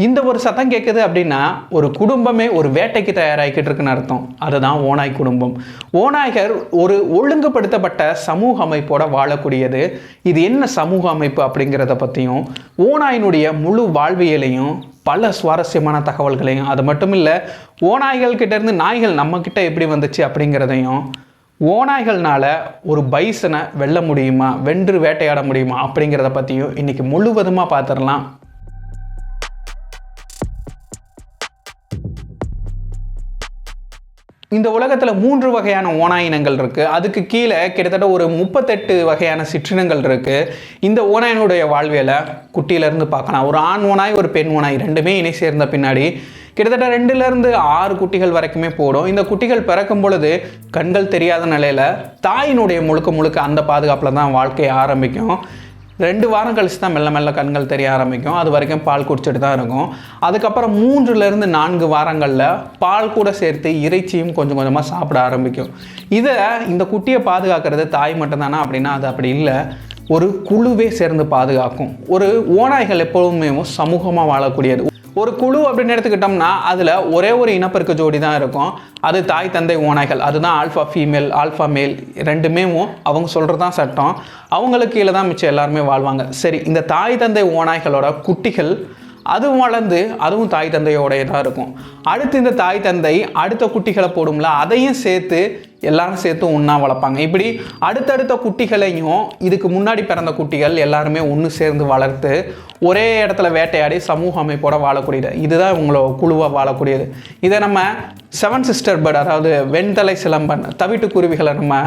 இந்த ஒரு சத்தம் கேட்குது அப்படின்னா ஒரு குடும்பமே ஒரு வேட்டைக்கு தயாராகிக்கிட்டு இருக்குன்னு அர்த்தம். அதுதான் ஓநாய் குடும்பம். ஓநாய்கள் ஒரு ஒழுங்குபடுத்தப்பட்ட சமூக அமைப்போட வாழக்கூடியது. இது என்ன சமூக அமைப்பு அப்படிங்கிறத பற்றியும், ஓநாயினுடைய முழு வாழ்வியலையும், பல சுவாரஸ்யமான தகவல்களையும், அது மட்டும் இல்லை ஓநாய்கள் கிட்டேருந்து நாய்கள் நம்மக்கிட்ட எப்படி வந்துச்சு அப்படிங்கிறதையும், ஓநாய்கள்னால ஒரு பைசனை வெல்ல முடியுமா, வென்று வேட்டையாட முடியுமா அப்படிங்கிறத பற்றியும் இன்றைக்கி முழுவதுமாக பார்த்துடலாம். இந்த உலகத்தில் 3 வகையான ஓநாய் இனங்கள் இருக்குது. அதுக்கு கீழே கிட்டத்தட்ட ஒரு 38 வகையான சிற்றினங்கள் இருக்குது. இந்த ஓநாயினுடைய வாழ்வியலை குட்டியிலேருந்து பார்க்கலாம். ஒரு ஆண் ஓநாய், ஒரு பெண் ஓநாய் ரெண்டுமே இணை சேர்ந்த பின்னாடி கிட்டத்தட்ட 2லேருந்து 6 குட்டிகள் வரைக்குமே போடும். இந்த குட்டிகள் பிறக்கும் பொழுது கண்கள் தெரியாத நிலையில் தாயினுடைய முழுக்க அந்த பாதுகாப்பில் தான் வாழ்க்கையை ஆரம்பிக்கும். 2 வாரம் கழிச்சு தான் மெல்ல மெல்ல கண்கள் தெரிய ஆரம்பிக்கும். அது வரைக்கும் பால் குடிச்சிட்டு தான் இருக்கும். அதுக்கப்புறம் 3லேருந்து 4 வாரங்களில் பால் கூட சேர்த்து இறைச்சியும் கொஞ்சம் கொஞ்சமாக சாப்பிட ஆரம்பிக்கும். இந்த குட்டியை பாதுகாக்கிறது தாய் மட்டும்தானா அப்படின்னா அது அப்படி இல்லை. ஒரு குழுவே சேர்ந்து பாதுகாக்கும். ஒரு ஓநாய்கள் எப்போதுமே சமூகமாக வாழக்கூடியது. ஒரு குழு அப்படின்னு எடுத்துக்கிட்டோம்னா அதில் ஒரே ஒரு இனப்பெருக்க ஜோடி தான் இருக்கும். அது தாய் தந்தை ஓநாய்கள். அதுதான் ஆல்ஃபா ஃபீமேல், ஆல்ஃபா மேல் ரெண்டுமே அவங்க சொல்கிறது தான் சட்டம். அவங்களுக்கு கீழே தான் மிச்சம் எல்லாருமே வாழ்வாங்க. சரி, இந்த தாய் தந்தை ஓநாய்களோட குட்டிகள் அதுவும் வளர்ந்து அதுவும் தாய் தந்தையோடைய தான் இருக்கும். அடுத்து இந்த தாய் தந்தை அடுத்த குட்டிகளை போடும்ல, அதையும் சேர்த்து எல்லாரும் சேர்த்து ஒன்றா வளர்ப்பாங்க. இப்படி அடுத்தடுத்த குட்டிகளையும் இதுக்கு முன்னாடி பிறந்த குட்டிகள் எல்லாருமே ஒன்று சேர்ந்து வளர்த்து ஒரே இடத்துல வேட்டையாடி சமூக அமைப்போட வாழக்கூடியது. இதுதான் இவங்களோட குழுவாக வாழக்கூடியது. இதை நம்ம 7 சிஸ்டர் பேர்ட், அதாவது வெண்தலை சிலம்பன், தவிட்டு குருவிகளை நம்ம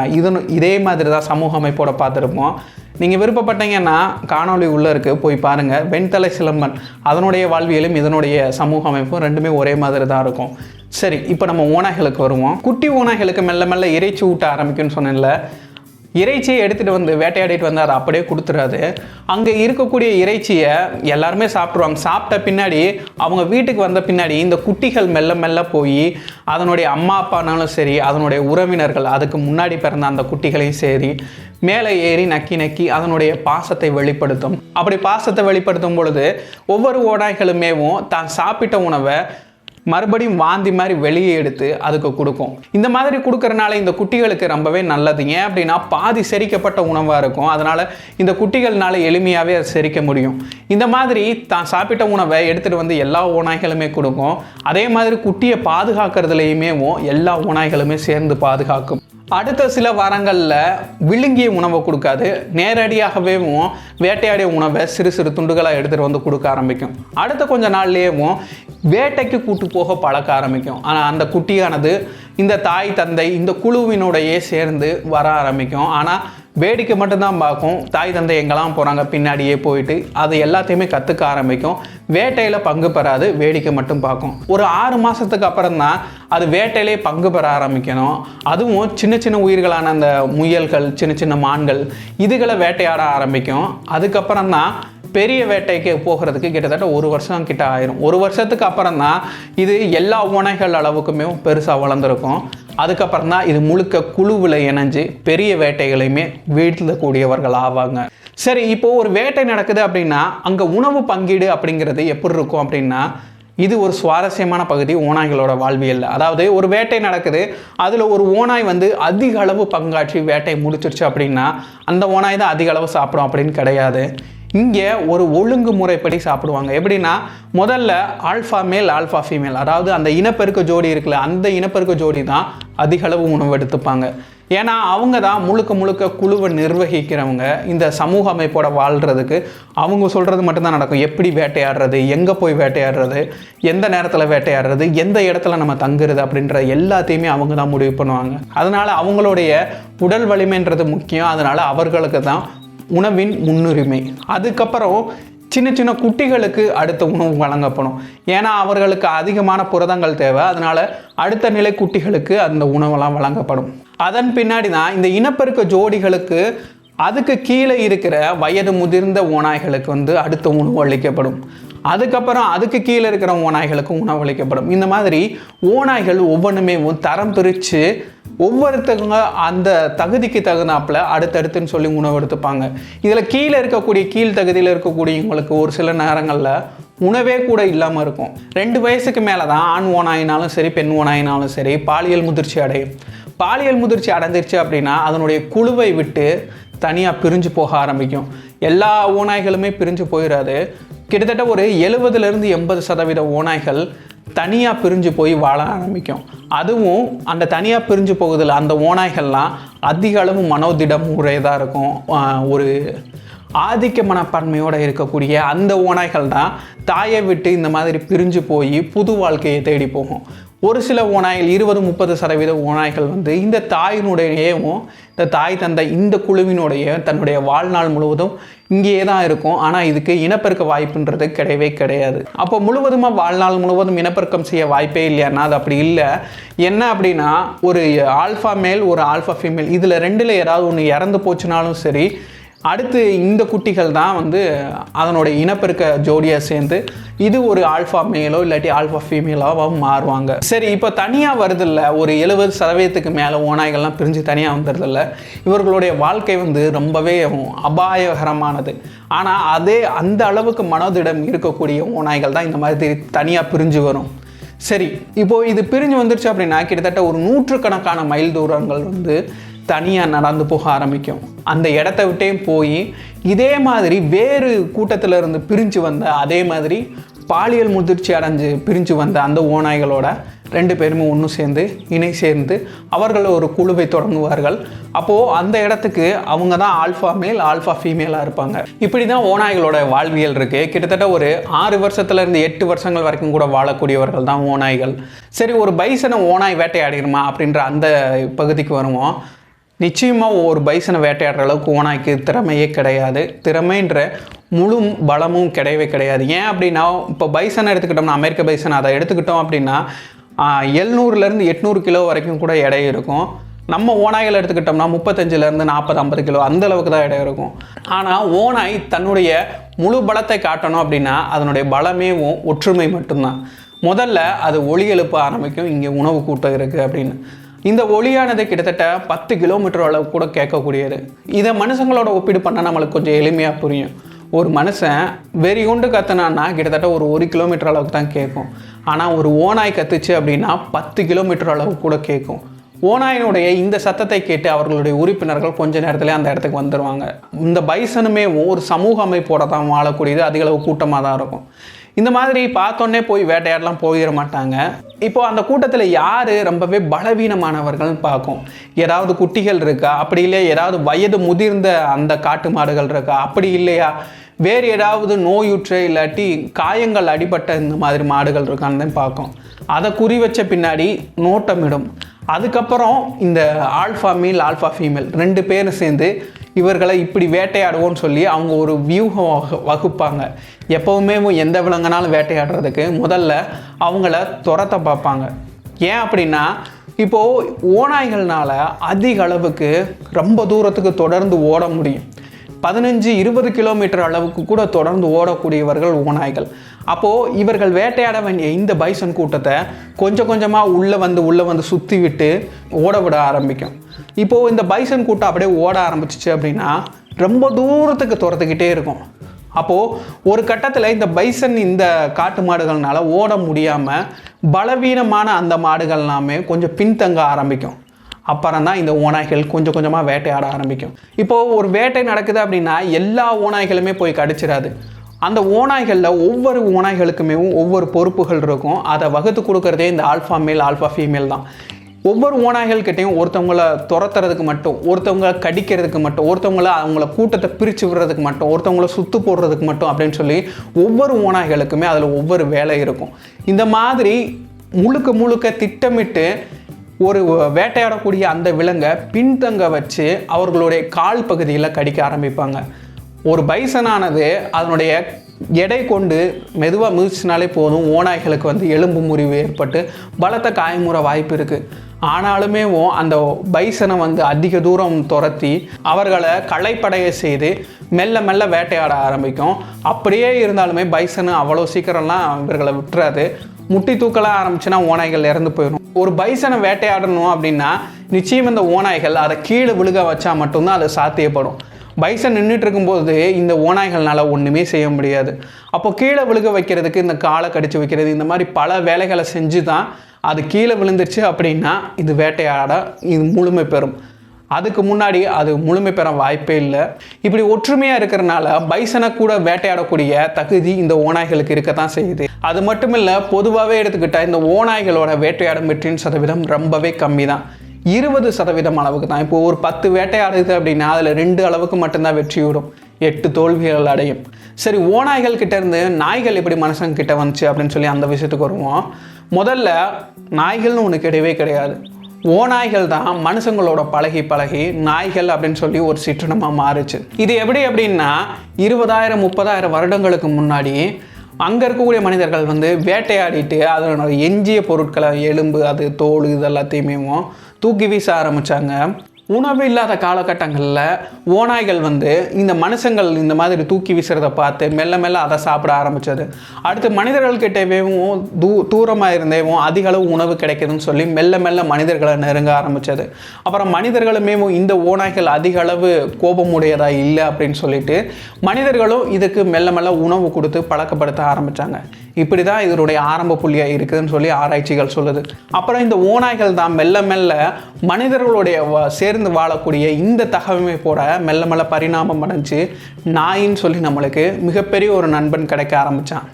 இதே மாதிரி தான் சமூக அமைப்போட பார்த்துருப்போம். நீங்கள் விருப்பப்பட்டீங்கன்னா காணொளி உள்ளே இருக்குது, போய் பாருங்கள். வெண்தலை சிலம்பன் அதனுடைய வாழ்வியலும் இதனுடைய சமூக அமைப்பும் ரெண்டுமே ஒரே மாதிரி தான் இருக்கும். சரி, இப்போ நம்ம ஓநாய்களுக்கு வருவோம். குட்டி ஓநாய்களுக்கு மெல்ல மெல்ல இறைச்சி ஊட்ட ஆரம்பிக்கும்னு சொன்னேன்ல. இறைச்சியை எடுத்துகிட்டு வந்து வேட்டையாடிட்டு வந்து அதை அப்படியே கொடுத்துடாது. அங்கே இருக்கக்கூடிய இறைச்சியை எல்லாருமே சாப்பிட்ருவாங்க. சாப்பிட்ட பின்னாடி அவங்க வீட்டுக்கு வந்த பின்னாடி இந்த குட்டிகள் மெல்ல மெல்ல போய் அதனுடைய அம்மா அப்பானாலும் சரி, அதனுடைய உறவினர்கள், அதுக்கு முன்னாடி பிறந்த அந்த குட்டிகளையும் சரி மேலே ஏறி நக்கி அதனுடைய பாசத்தை வெளிப்படுத்தும். அப்படி பாசத்தை வெளிப்படுத்தும் பொழுது ஒவ்வொரு ஓநாய்களுமேவும் தான் சாப்பிட்ட உணவை மறுபடியும் வாந்தி மாதிரி வெளியே எடுத்து அதுக்கு கொடுக்கும். இந்த மாதிரி கொடுக்கறனால இந்த குட்டிகளுக்கு ரொம்பவே நல்லது. ஏன் அப்படின்னா பாதி செரிக்கப்பட்ட உணவாக இருக்கும். அதனால் இந்த குட்டிகள்னால எளிமையாகவே அதை செரிக்க முடியும். இந்த மாதிரி தான் சாப்பிட்ட உணவை எடுத்துகிட்டு வந்து எல்லா ஓநாய்களுமே கொடுக்கும். அதே மாதிரி குட்டியை பாதுகாக்கிறதுலையுமே எல்லா ஓநாய்களுமே சேர்ந்து பாதுகாக்கும். அடுத்த சில வாரங்களில் விழுங்கிய உணவை கொடுக்காது, நேரடியாகவே வேட்டையாடிய உணவை சிறு சிறு துண்டுகளாக எடுத்துகிட்டு வந்து கொடுக்க ஆரம்பிக்கும். அடுத்த கொஞ்ச நாள்லேயும் வேட்டைக்கு கூட்டு போக பழக்க ஆரம்பிக்கும். ஆனால் அந்த குட்டியானது இந்த தாய் தந்தை இந்த குழுவினோடையே சேர்ந்து வர ஆரம்பிக்கும். ஆனால் வேடிக்கை மட்டும்தான் பார்க்கும். தாய் தந்தை எங்கெல்லாம் போகிறாங்க பின்னாடியே போயிட்டு அது எல்லாத்தையுமே கற்றுக்க ஆரம்பிக்கும். வேட்டையில் பங்கு பெறாது, வேடிக்கை மட்டும் பார்க்கும். ஒரு 6 மாதத்துக்கு அப்புறம் தான் அது வேட்டையிலே பங்கு பெற ஆரம்பிக்கணும். அதுவும் சின்ன சின்ன உயிர்களான அந்த முயல்கள், சின்ன சின்ன மான்கள் இதுகளை வேட்டையாட ஆரம்பிக்கும். அதுக்கப்புறம் தான் பெரிய வேட்டைக்கு போகிறதுக்கு கிட்டத்தட்ட 1 வருஷம் கிட்ட ஆயிரும். 1 வருஷத்துக்கு அப்புறம் தான் இது எல்லா ஓநாய்கள் அளவுக்குமே பெருசாக வளர்ந்துருக்கும். அதுக்கப்புறம் தான் இது முழுக்க குழுவில் இணைஞ்சு பெரிய வேட்டைகளையுமே வீழ்த்தக்கூடியவர்கள் ஆவாங்க. சரி, இப்போது ஒரு வேட்டை நடக்குது அப்படின்னா அங்கே உணவு பங்கீடு அப்படிங்கிறது எப்படி இருக்கும் அப்படின்னா, இது ஒரு சுவாரஸ்யமான பகுதி ஓநாய்களோட வாழ்வியல்ல. அதாவது ஒரு வேட்டை நடக்குது, அதில் ஒரு ஓநாய் அதிக அளவு பங்காற்றி வேட்டை முடிச்சிருச்சு அப்படின்னா அந்த ஓநாய் தான் அதிக அளவு சாப்பிடும் அப்படின்னு கிடையாது. இங்கே ஒரு ஒழுங்கு முறைப்படி சாப்பிடுவாங்க. எப்படின்னா முதல்ல ஆல்ஃபா மேல், ஆல்ஃபா ஃபீமேல், அதாவது அந்த இனப்பெருக்க ஜோடி இருக்குல்ல, அந்த இனப்பெருக்க ஜோடி தான் அதிக அளவு உணவு எடுத்துப்பாங்க. ஏன்னா அவங்க தான் முழுக்க குழுவை நிர்வகிக்கிறவங்க. இந்த சமூக அமைப்போட வாழ்கிறதுக்கு அவங்க சொல்கிறது மட்டும்தான் நடக்கும். எப்படி வேட்டையாடுறது, எங்கே போய் வேட்டையாடுறது, எந்த நேரத்தில் வேட்டையாடுறது, எந்த இடத்துல நம்ம தங்குறது அப்படின்ற எல்லாத்தையுமே அவங்க தான் முடிவு பண்ணுவாங்க. அதனால் அவங்களுடைய உடல் வலிமைன்றது முக்கியம். அதனால் அவர்களுக்கு தான் உணவின் முன்னுரிமை. அதுக்கப்புறம் சின்ன சின்ன குட்டிகளுக்கு அடுத்த உணவு வழங்கப்படும். ஏன்னா அவர்களுக்கு அதிகமான புரதங்கள் தேவை. அதனால் அடுத்த நிலை குட்டிகளுக்கு அந்த உணவெல்லாம் வழங்கப்படும். அதன் பின்னாடி தான் இந்த இனப்பெருக்க ஜோடிகளுக்கு அதுக்கு கீழே இருக்கிற வயது முதிர்ந்த ஓநாய்களுக்கு அடுத்த உணவு அளிக்கப்படும். அதுக்கப்புறம் அதுக்கு கீழே இருக்கிற ஓநாய்களுக்கு உணவளிக்கப்படும். இந்த மாதிரி ஓநாய்கள் ஒவ்வொன்றுமே தரம் பிரித்து ஒவ்வொருத்தவங்க அந்த தகுதிக்கு தகுந்தாப்பில் அடுத்தடுத்துன்னு சொல்லி உணவு எடுத்துப்பாங்க. இதில் கீழே இருக்கக்கூடிய கீழ் தகுதியில் இருக்கக்கூடியவங்களுக்கு ஒரு சில நேரங்களில் உணவே கூட இல்லாமல் இருக்கும். 2 வயசுக்கு மேலே தான் ஆண் ஓநாயினாலும் சரி பெண் ஓநாயினாலும் சரி பாலியல் முதிர்ச்சி அடையும். பாலியல் முதிர்ச்சி அடைஞ்சிருச்சு அப்படின்னா அதனுடைய குழுவை விட்டு தனியாக பிரிஞ்சு போக ஆரம்பிக்கும். எல்லா ஓநாய்களுமே பிரிஞ்சு போயிடாது. கிட்டத்தட்ட ஒரு 70-80% ஓநாய்கள் தனியாக பிரிஞ்சு போய் வாழ ஆரம்பிக்கும். அதுவும் அந்த தனியாக பிரிஞ்சு போகுதில்ல அந்த ஓநாய்கள்லாம் அதிக அளவு மனோதிடம் உடையதாக இருக்கும். ஒரு ஆதிக்க மனப்பான்மையோடு இருக்கக்கூடிய அந்த ஓநாய்கள் தான் தாயை விட்டு இந்த மாதிரி பிரிஞ்சு போய் புது வாழ்க்கையை தேடி போகும். ஒரு சில ஓநாய்கள் 20-30% ஓநாய்கள் இந்த தாயினுடையவும் இந்த தாய் தந்தை இந்த குழுவினுடைய தன்னுடைய வாழ்நாள் முழுவதும் இங்கேயே தான் இருக்கும். ஆனால் இதுக்கு இனப்பெருக்க வாய்ப்புன்றது கிடையவே கிடையாது. அப்போ முழுவதுமாக வாழ்நாள் முழுவதும் இனப்பெருக்கம் செய்ய வாய்ப்பே இல்லையானா அது அப்படி இல்லை. என்ன அப்படின்னா ஒரு ஆல்ஃபா மேல் ஒரு ஆல்ஃபா ஃபீமேல் இதில் 2ல் ஏதாவது ஒன்று இறந்து போச்சுனாலும் சரி அடுத்து இந்த குட்டிகள் தான் அதனுடைய இனப்பெருக்க ஜோடியாக சேர்ந்து இது ஒரு ஆல்ஃபா மேலோ இல்லாட்டி ஆல்ஃபா ஃபீமேலாவோ மாறுவாங்க. சரி, இப்போ தனியாக வருதில்ல ஒரு 70% மேலே ஓநாய்கள்லாம் பிரிஞ்சு தனியாக வந்துடுதில்ல, இவர்களுடைய வாழ்க்கை ரொம்பவே அபாயகரமானது. ஆனால் அந்த அளவுக்கு மனதிடம் இருக்கக்கூடிய ஓநாய்கள் தான் இந்த மாதிரி தனியாக பிரிஞ்சு வரும். சரி, இப்போது இது பிரிஞ்சு வந்துருச்சு அப்படின்னா கிட்டத்தட்ட ஒரு 100கணக்கான மைல் தூரங்கள் தனியாக நடந்து போக ஆரம்பிக்கும். அந்த இடத்த விட்டே போய் இதே மாதிரி வேறு கூட்டத்தில் இருந்து பிரிஞ்சு வந்த அதே மாதிரி பாலியல் முதிர்ச்சி அடைஞ்சு பிரிஞ்சு வந்த அந்த ஓநாய்களோட 2 பேருமே ஒன்று சேர்ந்து இணை சேர்ந்து அவர்கள் ஒரு குழுவை தொடங்குவார்கள். அப்போது அந்த இடத்துக்கு அவங்க தான் ஆல்ஃபா மேல் ஆல்ஃபா ஃபீமேலாக இருப்பாங்க. இப்படி தான் ஓநாய்களோட வாழ்வியல் இருக்குது. கிட்டத்தட்ட ஒரு 6 வருஷத்துலேருந்து 8 வருஷங்கள் வரைக்கும் கூட வாழக்கூடியவர்கள் தான் ஓநாய்கள். சரி, ஒரு பைசனை ஓநாய் வேட்டையாடிடுமா அப்படின்ற அந்த பகுதிக்கு வருவோம். நிச்சயமாக ஒரு பைசனை வேட்டையாடுற அளவுக்கு ஓநாய்க்கு திறமையே கிடையாது. திறமைன்ற முழு பலமும் கிடையவே கிடையாது. ஏன் அப்படின்னா இப்போ பைசனை எடுத்துக்கிட்டோம்னா அமெரிக்க பைசன் அதை எடுத்துக்கிட்டோம் அப்படின்னா 700-800 கிலோ வரைக்கும் கூட எடை இருக்கும். நம்ம ஓநாய்கள் எடுத்துக்கிட்டோம்னா 35-40, 50 கிலோ அந்த அளவுக்கு தான் எடை இருக்கும். ஆனால் ஓநாய் தன்னுடைய முழு பலத்தை காட்டணும் அப்படின்னா அதனுடைய பலமே ஒற்றுமை மட்டும்தான். முதல்ல அது ஒலி எழுப்ப ஆரம்பிக்கும், இங்கே உணவு கூட்டம் இருக்குது அப்படின்னு. இந்த ஒலியானது கிட்டத்தட்ட 10 கிலோமீட்டர் அளவு கூட கேட்கக்கூடியது. இதை மனுஷங்களோட ஒப்பீடு பண்ணால் நம்மளுக்கு கொஞ்சம் எளிமையாக புரியும். ஒரு மனுஷன் வெறி கொண்டு கத்துனான்னா கிட்டத்தட்ட ஒரு 1 கிலோமீட்டர் அளவுக்கு தான் கேட்கும். ஆனால் ஒரு ஓநாய் கத்துச்சு அப்படின்னா 10 கிலோமீட்டர் அளவு கூட கேட்கும். ஓநாயினுடைய இந்த சத்தத்தை கேட்டு அவர்களுடைய உறுப்பினர்கள் கொஞ்ச நேரத்தில் அந்த இடத்துக்கு வந்துடுவாங்க. இந்த பைசனுமே ஒரு சமூக அமைப்போட தான் வாழக்கூடியது, அதிக அளவு கூட்டமாக தான் இருக்கும். இந்த மாதிரி பார்த்தோன்னே போய் வேட்டையாடலாம் போயிட மாட்டாங்க. இப்போது அந்த கூட்டத்தில் யார் ரொம்பவே பலவீனமானவர்கள்னு பார்க்கும். ஏதாவது குட்டிகள் இருக்கா, அப்படி இல்லையா ஏதாவது வயது முதிர்ந்த அந்த காட்டு மாடுகள் இருக்கா, அப்படி இல்லையா வேறு ஏதாவது நோயுற்ற இல்லாட்டி காயங்கள் அடிபட்ட இந்த மாதிரி மாடுகள் இருக்கான்னு தான் பார்க்கும். அதை குறி வச்ச பின்னாடி நோட்டமிடும். அதுக்கப்புறம் இந்த ஆல்ஃபா மேல் ஆல்ஃபா ஃபீமேல் 2 பேரும் சேர்ந்து இவர்களை இப்படி வேட்டையாடுவோன்னு சொல்லி அவங்க ஒரு வியூகம் வகுப்பாங்க. எப்போவுமே எந்த விலங்குனாலும் வேட்டையாடுறதுக்கு முதல்ல அவங்கள துரத்த பார்ப்பாங்க. ஏன் அப்படின்னா இப்போது ஓநாய்கள்னால் அதிக அளவுக்கு ரொம்ப தூரத்துக்கு தொடர்ந்து ஓட முடியும். 15-20 கிலோமீட்டர் அளவுக்கு கூட தொடர்ந்து ஓடக்கூடியவர்கள் ஓநாய்கள். அப்போது இவர்கள் வேட்டையாட வேண்டிய இந்த பைசன் கூட்டத்தை கொஞ்சம் கொஞ்சமாக உள்ளே வந்து சுற்றி விட்டு ஓட விட ஆரம்பிக்கும். இப்போது இந்த பைசன் கூட்டம் அப்படியே ஓட ஆரம்பிச்சிச்சு அப்படின்னா ரொம்ப தூரத்துக்கு துரத்துக்கிட்டே இருக்கும். அப்போது ஒரு கட்டத்தில் இந்த பைசன் இந்த காட்டு மாடுகள்னால ஓட முடியாமல் பலவீனமான அந்த மாடுகள்லாமே கொஞ்சம் பின்தங்க ஆரம்பிக்கும். அப்புறம் தான் இந்த ஓநாய்கள் கொஞ்சம் கொஞ்சமாக வேட்டையாட ஆரம்பிக்கும். இப்போது ஒரு வேட்டை நடக்குது அப்படின்னா எல்லா ஓநாய்களுமே போய் கடிச்சிடாது. அந்த ஓநாய்களில் ஒவ்வொரு ஓநாய்களுக்குமே ஒவ்வொரு பொறுப்புகள் இருக்கும். அதை வகுத்து கொடுக்குறதே இந்த ஆல்ஃபா மேல் ஆல்ஃபா ஃபீமேல் தான். ஒவ்வொரு ஓநாய்கள்கிட்டையும் ஒருத்தவங்களை துரத்துறதுக்கு மட்டும், ஒருத்தவங்களை கடிக்கிறதுக்கு மட்டும், அவங்கள கூட்டத்தை பிரித்து விடுறதுக்கு மட்டும், ஒருத்தவங்களை சுற்று போடுறதுக்கு மட்டும் அப்படின்னு சொல்லி ஒவ்வொரு ஓநாய்களுக்குமே அதில் ஒவ்வொரு வேலை இருக்கும். இந்த மாதிரி முழுக்க திட்டமிட்டு ஒரு வேட்டையாடக்கூடிய அந்த விலங்கை பின்தங்க வச்சு அவர்களுடைய கால் பகுதியில் கடிக்க ஆரம்பிப்பாங்க. ஒரு பைசனானது அதனுடைய எடை கொண்டு மெதுவாக மிதிச்சினாலே போதும் ஓநாய்களுக்கு எலும்பு முறிவு ஏற்பட்டு பலத்த காயமுற வாய்ப்பு இருக்குது. ஆனாலுமே அந்த பைசனை அதிக தூரம் துரத்தி அவர்களை களைப்படைய செய்து மெல்ல மெல்ல வேட்டையாட ஆரம்பிக்கும். அப்படியே இருந்தாலுமே பைசனு அவ்வளோ சீக்கிரம்லாம் இவர்களை விட்டுறாது. முட்டி தூக்கலாம் ஆரம்பிச்சுன்னா ஓநாய்கள் இறந்து போயிடும். ஒரு பைசனை வேட்டையாடணும் அப்படின்னா நிச்சயம் இந்த ஓநாய்கள் அதை கீழே விழுக வச்சா மட்டும்தான் அது சாத்தியப்படும். பைசன் நின்றுட்டு இருக்கும்போது இந்த ஓநாய்கள்னால ஒன்றுமே செய்ய முடியாது. அப்போ கீழே விழுக வைக்கிறதுக்கு இந்த காலை கடிச்சு வைக்கிறது, இந்த மாதிரி பல வேலைகளை செஞ்சு தான் அது கீழே விழுந்துருச்சு அப்படின்னா இது வேட்டையாட இது முழுமை பெறும். அதுக்கு முன்னாடி அது முழுமை பெற வாய்ப்பே இல்லை. இப்படி ஒற்றுமையாக இருக்கிறனால பைசனை கூட வேட்டையாடக்கூடிய தகுதி இந்த ஓநாய்களுக்கு இருக்கத்தான் செய்யுது. அது மட்டும் இல்லை, பொதுவாகவே எடுத்துக்கிட்டால் இந்த ஓநாய்களோட வேட்டையாடும் வெற்றியின் சதவீதம் ரொம்பவே கம்மி தான். 20% அளவுக்கு தான். இப்போ ஒரு 10 வேட்டையாடுது அப்படின்னா அதில் 2 அளவுக்கு மட்டும்தான் வெற்றி விடும், 8 தோல்விகள் அடையும். சரி, ஓநாய்கள் கிட்ட இருந்து நாய்கள் எப்படி மனுஷங்க கிட்ட வந்துச்சு அப்படின்னு சொல்லி அந்த விஷயத்துக்கு வருவோம். முதல்ல நாய்கள்னு ஒன்று கிடையவே கிடையாது. ஓநாய்கள் தான் மனுஷங்களோட பழகி நாய்கள் அப்படின்னு சொல்லி ஒரு சிற்றினமாக மாறுச்சு. இது எப்படி அப்படின்னா 20,000-30,000 வருடங்களுக்கு முன்னாடி அங்கே இருக்கக்கூடிய மனிதர்கள் வேட்டையாடிட்டு அதனோட எஞ்சிய பொருட்களை, எலும்பு, அது தோல், இது எல்லாத்தையுமே தூக்கி வீச ஆரம்பித்தாங்க. உணவு இல்லாத காலகட்டங்களில் ஓநாய்கள் இந்த மனுஷங்கள் இந்த மாதிரி தூக்கி வீசுறதை பார்த்து மெல்ல மெல்ல அதை சாப்பிட ஆரம்பித்தது. அடுத்து மனிதர்கள்கிட்டவேவும் தூரமாக இருந்தேவும் அதிக அளவு உணவு கிடைக்குதுன்னு சொல்லி மெல்ல மெல்ல மனிதர்களை நெருங்க ஆரம்பித்தது. அப்புறம் மனிதர்களுமே இந்த ஓநாய்கள் அதிக அளவு கோபமுடையதாக இல்லை அப்படின்னு சொல்லிட்டு மனிதர்களும் இதுக்கு மெல்ல மெல்ல உணவு கொடுத்து பழக்கப்படுத்த ஆரம்பித்தாங்க. இப்படி தான் இதனுடைய ஆரம்ப புள்ளியாக இருக்குதுன்னு சொல்லி ஆராய்ச்சிகள் சொல்லுது. அப்புறம் இந்த ஓநாய்கள் தான் மெல்ல மெல்ல மனிதர்களுடைய சேர்ந்து வாழக்கூடிய இந்த தகவமைப்போட மெல்ல மெல்ல பரிணாமம் அடைஞ்சு நாயின்னு சொல்லி நம்மளுக்கு மிகப்பெரிய ஒரு நண்பன் கிடைக்க ஆரம்பித்தான்.